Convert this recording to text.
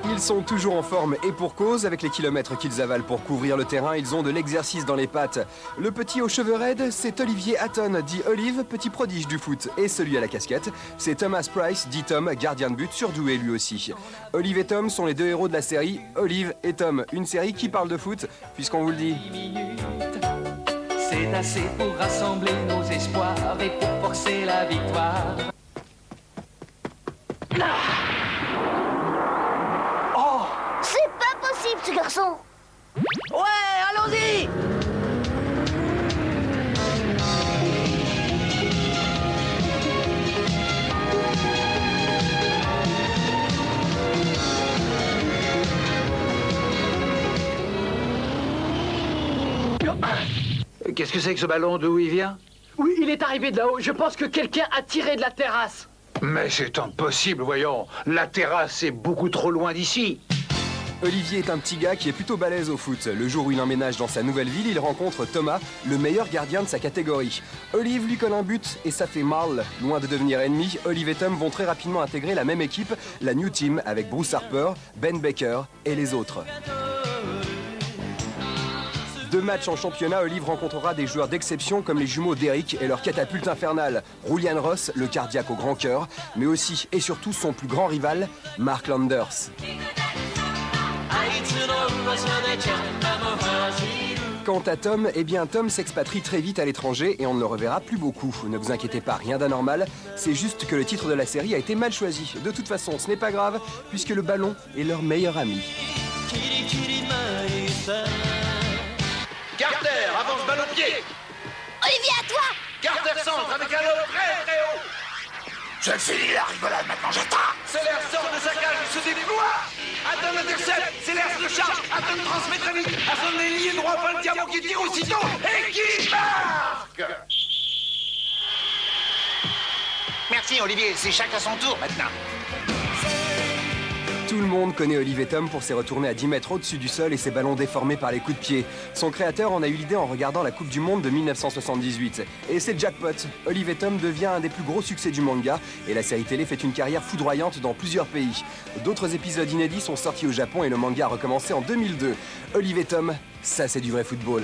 Ils sont toujours en forme et pour cause, avec les kilomètres qu'ils avalent pour couvrir le terrain, ils ont de l'exercice dans les pattes. Le petit aux cheveux raides, c'est Olivier Hatton, dit Olive, petit prodige du foot. Et celui à la casquette, c'est Thomas Price, dit Tom, gardien de but surdoué lui aussi. Olive et Tom sont les deux héros de la série Olive et Tom, une série qui parle de foot, puisqu'on vous le dit. C'est assez pour rassembler nos espoirs et pour forcer la victoire. C'est pas possible, ce garçon. Ouais, allons-y. Qu'est-ce que c'est que ce ballon? D'où il vient? Oui, il est arrivé de là-haut. Je pense que quelqu'un a tiré de la terrasse. Mais c'est impossible, voyons. La terrasse est beaucoup trop loin d'ici. Olivier est un petit gars qui est plutôt balèze au foot. Le jour où il emménage dans sa nouvelle ville, il rencontre Thomas, le meilleur gardien de sa catégorie. Olive lui colle un but et ça fait mal. Loin de devenir ennemis, Olive et Tom vont très rapidement intégrer la même équipe, la New Team, avec Bruce Harper, Ben Baker et les autres. 2 matchs en championnat, Olive rencontrera des joueurs d'exception comme les jumeaux d'Eric et leur catapulte infernale, Julian Ross, le cardiaque au grand cœur, mais aussi et surtout son plus grand rival, Mark Landers. Quant à Tom, eh bien Tom s'expatrie très vite à l'étranger et on ne le reverra plus beaucoup. Ne vous inquiétez pas, rien d'anormal, c'est juste que le titre de la série a été mal choisi. De toute façon, ce n'est pas grave, puisque le ballon est leur meilleur ami. Carter, avance, balle au pied. Olivier, à toi. Carter centre avec un lob très très haut. Je finis la rigolade maintenant, j'attends. Seller sort de sa cage, il se déploie. Hatton intercepte, Seller se charge, Hatton transmet très vite à son ailier droit, Paul Diamant qui tire aussitôt et qui marque. Merci Olivier, c'est chacun son tour maintenant. Tout le monde connaît Olive et Tom pour ses retournées à 10 mètres au-dessus du sol et ses ballons déformés par les coups de pied. Son créateur en a eu l'idée en regardant la Coupe du Monde de 1978. Et c'est jackpot. Olive et Tom devient un des plus gros succès du manga et la série télé fait une carrière foudroyante dans plusieurs pays. D'autres épisodes inédits sont sortis au Japon et le manga a recommencé en 2002. Olive et Tom, ça c'est du vrai football.